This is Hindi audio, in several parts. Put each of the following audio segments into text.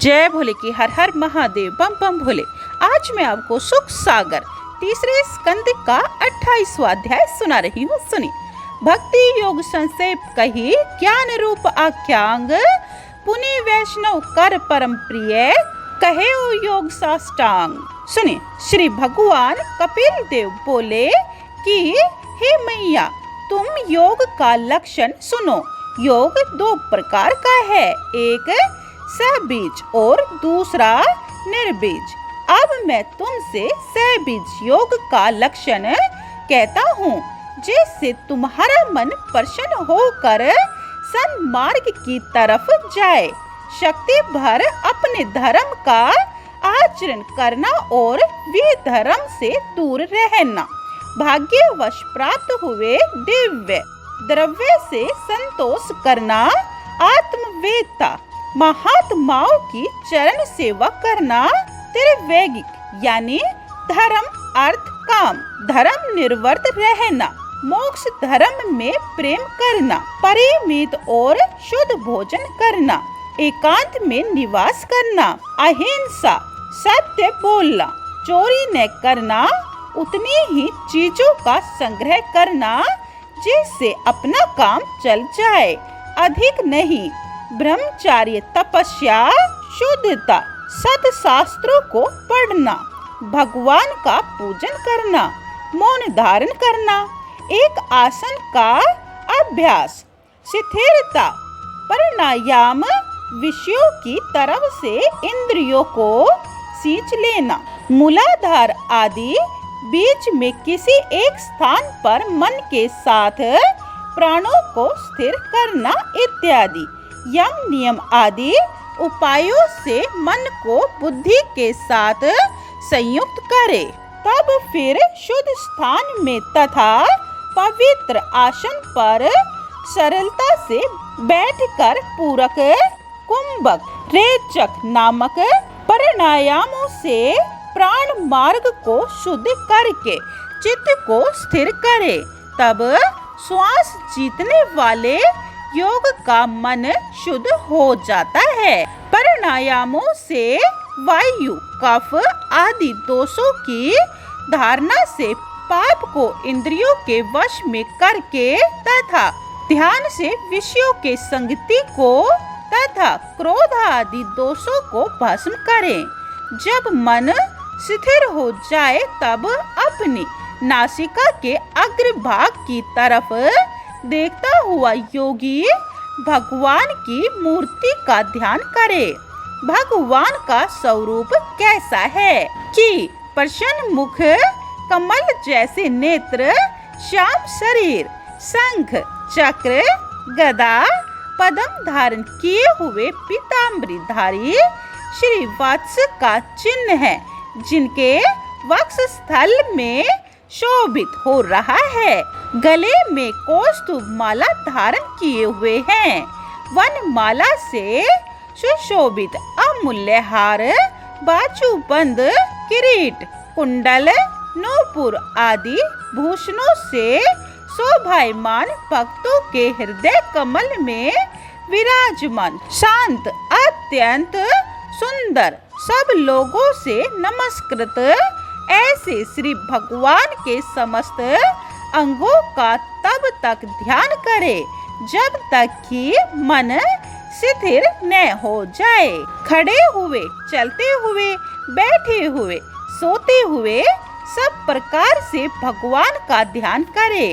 जय भोले की हर हर महादेव, बम बम भोले। आज मैं आपको सुख सागर तीसरे स्कंद का 28वां अध्याय सुना रही हूँ। सुनी। भक्ति योग संक्षेप कही, ज्ञान रूप आख्यांग, पुनि वैष्णव कर परम प्रिय, कहे ओ योग साष्टांग। सुनिए, श्री भगवान कपिल देव बोले कि हे मैया, तुम योग का लक्षण सुनो। योग दो प्रकार का है, एक सबीज और दूसरा निर्बीज। अब मैं तुमसे सबीज योग का लक्षण कहता हूँ, जिससे तुम्हारा मन प्रसन्न होकर सन्मार्ग की तरफ जाए। शक्ति भर अपने धर्म का आचरण करना और विधर्म से दूर रहना। भाग्यवश प्राप्त हुए दिव्य द्रव्य से संतोष करना। आत्मवेदता महात्माओं की चरण सेवा करना। त्रिवैगिक यानी धर्म अर्थ काम धर्म निर्वर्त रहना। मोक्ष धर्म में प्रेम करना। परिमित और शुद्ध भोजन करना। एकांत में निवास करना। अहिंसा सत्य बोलना। चोरी न करना। उतनी ही चीजों का संग्रह करना जिससे अपना काम चल जाए, अधिक नहीं। ब्रह्मचार्य तपस्या, शुद्धता, सत्शास्त्रों को पढ़ना, भगवान का पूजन करना, मौन धारण करना, एक आसन का अभ्यास, स्थिरता, प्राणायाम, विषयों की तरफ से इंद्रियों को सींच लेना, मूलाधार आदि, बीच में किसी एक स्थान पर मन के साथ प्राणों को स्थिर करना इत्यादि। यम नियम आदि उपायों से मन को बुद्धि के साथ संयुक्त करे। तब फिर शुद्ध स्थान में तथा पवित्र आसन पर सरलता से बैठकर पूरक, कुंभक, रेचक नामक प्राणायामों से प्राण मार्ग को शुद्ध करके चित्त को स्थिर करे। तब श्वास जीतने वाले योग का मन शुद्ध हो जाता है। प्राणायामों से वायु, कफ आदि दोषों की धारणा से पाप को इंद्रियों के वश में करके तथा ध्यान से विषयों के संगति को तथा क्रोध आदि दोषों को भस्म करें। जब मन स्थिर हो जाए तब अपनी नासिका के अग्रभाग की तरफ देखता हुआ योगी भगवान की मूर्ति का ध्यान करे। भगवान का स्वरूप कैसा है कि प्रसन्न मुख, कमल जैसे नेत्र, श्याम शरीर, शंख, चक्र, गदा, पद्म धारण किए हुए पीताम्बरधारी श्री वत्स का चिन्ह है, जिनके वक्षस्थल में शोभित हो रहा है। गले में कौस्तुभ माला धारण किए हुए हैं। वन माला से सुशोभित अमूल्य हार, बाजूबंद, किरीट, कुंडल, नूपुर आदि भूषणों से शोभायमान भक्तों के हृदय कमल में विराजमान, शांत, अत्यंत सुंदर, सब लोगों से नमस्कृत ऐसे श्री भगवान के समस्त अंगों का तब तक ध्यान करे जब तक कि मन स्थिर न हो जाए। खड़े हुए, चलते हुए, बैठे हुए, सोते हुए सब प्रकार से भगवान का ध्यान करे।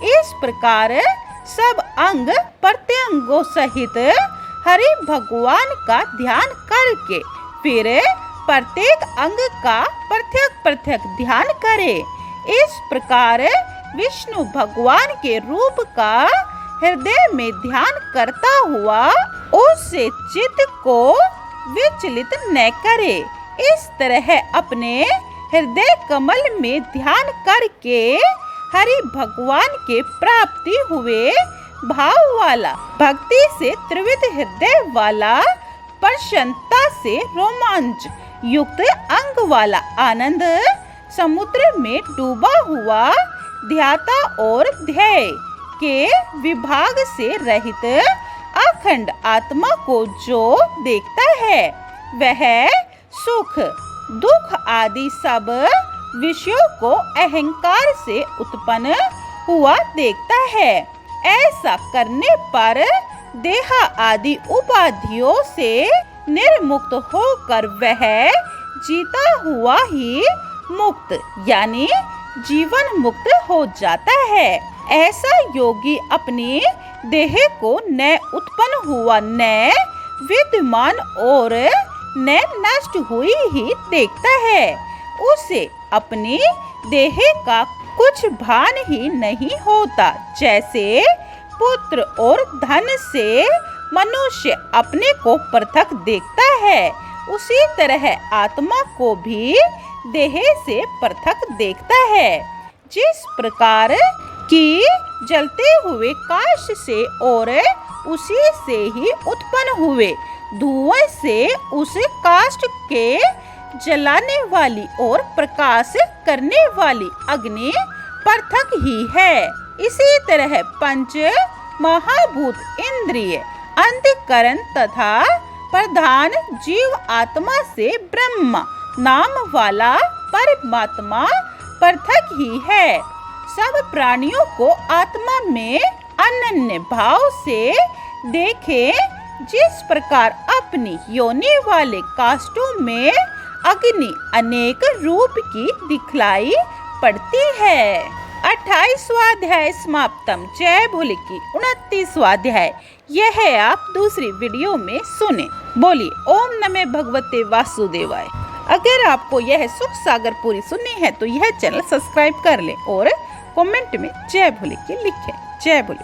इस प्रकार सब अंग प्रत्यंगों सहित हरि भगवान का ध्यान करके फिर प्रत्येक अंग का पृथक पृथक ध्यान करे। इस प्रकार विष्णु भगवान के रूप का हृदय में ध्यान करता हुआ उससे चित्त को विचलित न करे। इस तरह अपने हृदय कमल में ध्यान करके हरि भगवान के प्राप्ति हुए भाव वाला, भक्ति से त्रिविध हृदय वाला, प्रसन्नता से रोमांच युक्त अंग वाला आनंद समुद्र में डूबा हुआ ध्याता और ध्येय के विभाग से रहित अखंड आत्मा को जो देखता है, वह सुख दुख आदि सब विषयों को अहंकार से उत्पन्न हुआ देखता है। ऐसा करने पर देह आदि उपाधियों से निर्मुक्त होकर वह जीता हुआ ही मुक्त यानी जीवन मुक्त हो जाता है। ऐसा योगी अपनी देह को न उत्पन्न हुआ न विद्यमान और न नष्ट हुई ही देखता है। उसे अपनी देह का कुछ भान ही नहीं होता। जैसे पुत्र और धन से मनुष्य अपने को पृथक देखता है, उसी तरह आत्मा को भी देह से पृथक देखता है। जिस प्रकार की जलते हुए काष्ठ से और उसी से ही उत्पन्न हुए धुएं से उस काष्ठ के जलाने वाली और प्रकाश करने वाली अग्नि पृथक ही है, इसी तरह पंच महाभूत इंद्रिय अंतःकरण तथा प्रधान जीव आत्मा से ब्रह्म नाम वाला परमात्मा पृथक ही है। सब प्राणियों को आत्मा में अनन्य भाव से देखे। जिस प्रकार अपनी योनि वाले काष्ठों में अग्नि अनेक रूप की दिखलाई पड़ती है। 28वां अध्याय समाप्तम। जय भोले की 29वां अध्याय यह आप दूसरी वीडियो में सुने। बोलिए ओम नमः भगवते वासुदेवाय। अगर आपको यह सुख सागर पूरी सुननी है तो यह चैनल सब्सक्राइब कर लें और कमेंट में जय भोले की लिखें। जय भोले।